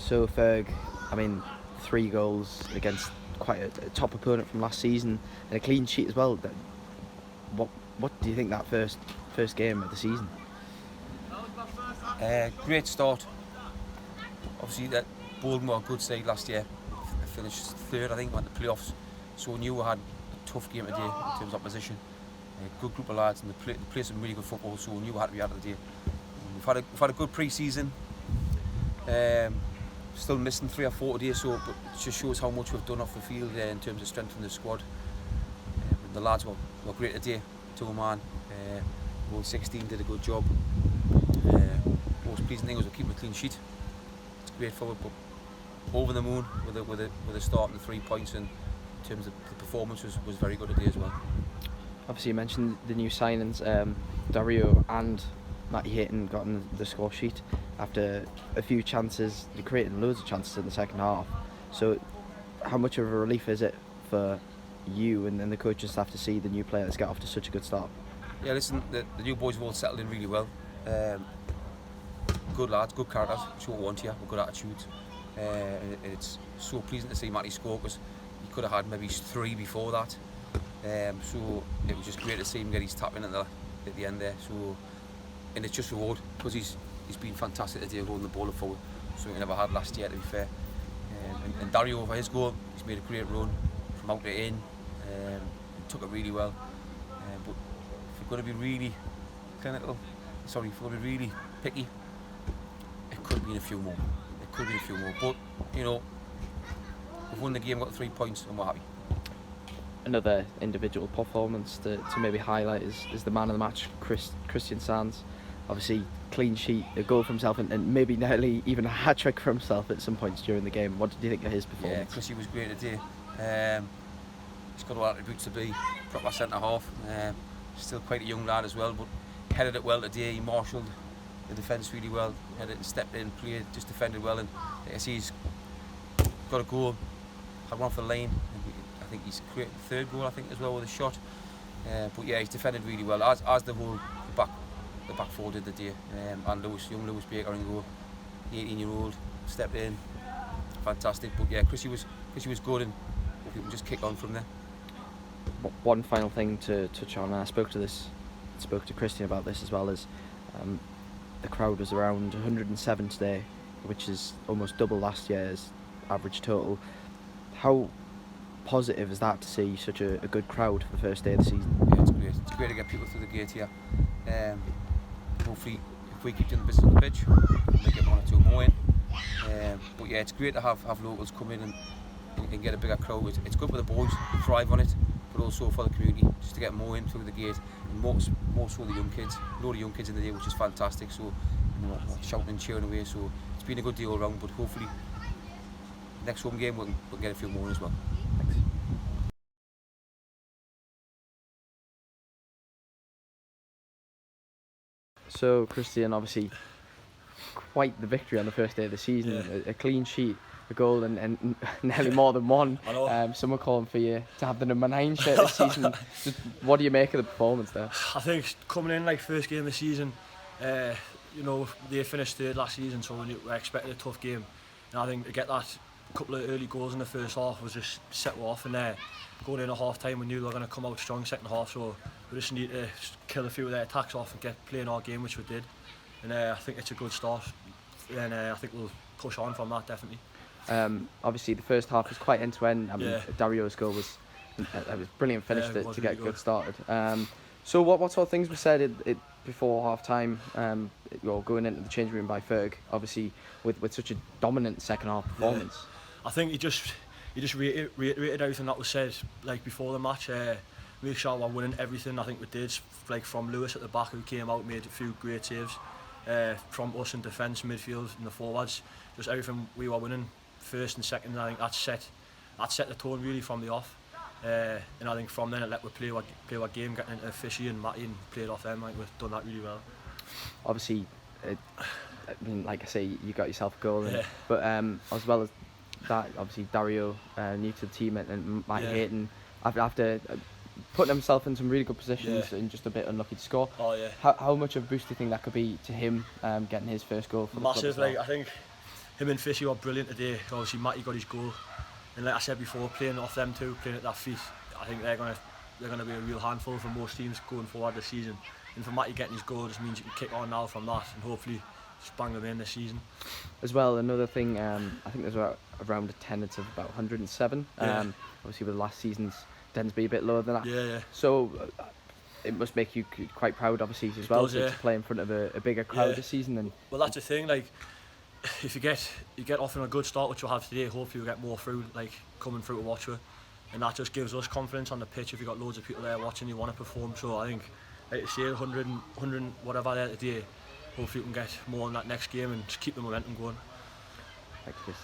So Ferg, I mean, 3 goals against quite a top opponent from last season and a clean sheet as well. What do you think that first game of the season? Great start. Obviously, that Boldon were a good side last year. They finished 3rd, I think, went to playoffs. So we knew we had a tough game today in terms of opposition. A good group of lads, and they play some really good football. So we knew we had to be out of the day. We've had a good pre-season. Still missing 3 or 4 today, so but it just shows how much we've done off the field in terms of strengthening the squad. The lads were great today. 2-man, Boldon 16 did a good job. Most pleasing thing was we keep a clean sheet. It's great for it, but over the moon with the start and the 3 points, and in terms of the performance was very good today as well. Obviously, you mentioned the new signings. Dario and Matty Hayton got on the score sheet after a few chances. They created loads of chances in the second half. So, how much of a relief is it for you and the coaching staff to see the new players get off to such a good start? Yeah, listen, the new boys have all settled in really well. Good lads, good characters, show what we want here, with good attitudes. It's so pleasing to see Matty score, because he could have had maybe 3 before that. So it was just great to see him get his tap in at the end there. So, and it's just reward, because he's been fantastic today holding the ball up forward, something he never had last year, to be fair. And Dario, for his goal, he's made a great run from out to in, took it really well. But if we're going to be really clinical, if we're going to be really picky, it could have been a few more. But, you know, we've won the game, got 3 points, and we're happy. Another individual performance to maybe highlight is the man of the match, Kristian Sands. Obviously, clean sheet, a goal for himself, and maybe nearly even a hat-trick for himself at some points during the game. What did you think of his performance? Yeah, Chrissy was great today. He's got all attributes to be proper centre-half. Still quite a young lad as well, but headed it well today. He marshalled the defence really well, headed and stepped in, played, just defended well, and I see he's got a goal, had one off the lane. I think he's created the 3rd goal, I think, as well, with a shot. But yeah, he's defended really well, as the whole back 4 did today. And young Lewis Baker in goal, the 18-year-old, stepped in, fantastic. But yeah, Chrissy was good, and if we can just kick on from there. One final thing to touch on, and I spoke to Kristian about this as well, is the crowd was around 107 today, which is almost double last year's average total. How positive is that to see such a good crowd for the first day of the season? Yeah, it's great. It's great to get people through the gate here. Hopefully, if we keep doing the business on the pitch, we'll get 1 or 2 more in. But yeah, it's great to have locals come in and get a bigger crowd. It's good for the boys to thrive on it, but also for the community, just to get more in through the gate, and more so the young kids. A lot of young kids in the day, which is fantastic. So, you know, shouting and cheering away. So it's been a good day all round. But hopefully, next home game we'll get a few more as well. Thanks. So, Kristian, obviously, quite the victory on the first day of the season. Yeah. A clean sheet, a goal, and nearly more than one. I know. Some are calling for you to have the number 9 shirt this season. Just, what do you make of the performance there? I think coming in like first game of the season, you know, they finished 3rd last season, so we expected a tough game. And I think to get that couple of early goals in the first half was just set off, and going in at half time we knew they were going to come out strong second half, so we just need to kill a few of their attacks off and get playing our game, which we did. And I think it's a good start, and I think we'll push on from that, definitely. Obviously the first half was quite end-to-end. I mean, Yeah. Dario's goal was a brilliant finish to really get good. good started. So what sort of things were said before half time, going into the change room by Ferg, obviously with such a dominant second half performance? Yeah. I think he just reiterated everything that was said like before the match. Make sure we're winning everything. I think we did, like from Lewis at the back, who came out, made a few great saves. From us in defence, midfield, and the forwards, just everything we were winning first and second. And I think that set the tone really from the off. And I think from then it let we play our game, getting into Fishy and Matty and played off them. Like we've done that really well. Obviously, I mean, like I say, you got yourself a goal, Yeah. But as well as that, obviously Dario, new to the team, and Matty Hayton, after putting himself in some really good positions and just a bit unlucky to score. Oh yeah. How much of a boost do you think that could be to him getting his first goal for Massive. the club? Like I think him and Fishy were brilliant today. Obviously Matty got his goal, and like I said before, playing off them two, playing at their feet, I think they're gonna be a real handful for most teams going forward this season. And for Matty getting his goal just means you can kick on now from that and hopefully just bang them in this season. As well, another thing, I think there's around attendance of about 107. Yeah. Obviously, with last season's tends to be a bit lower than that. Yeah. So it must make you quite proud, obviously, as well, to play in front of a bigger crowd this season. And well, that's the thing. Like, if you get off on a good start, which we'll have today, hopefully we'll get more through, like coming through to watch it, and that just gives us confidence on the pitch. If you've got loads of people there watching, you want to perform. So I think, like I say, 100 whatever there today. Hopefully we can get more in that next game and just keep the momentum going. Thanks, Chris.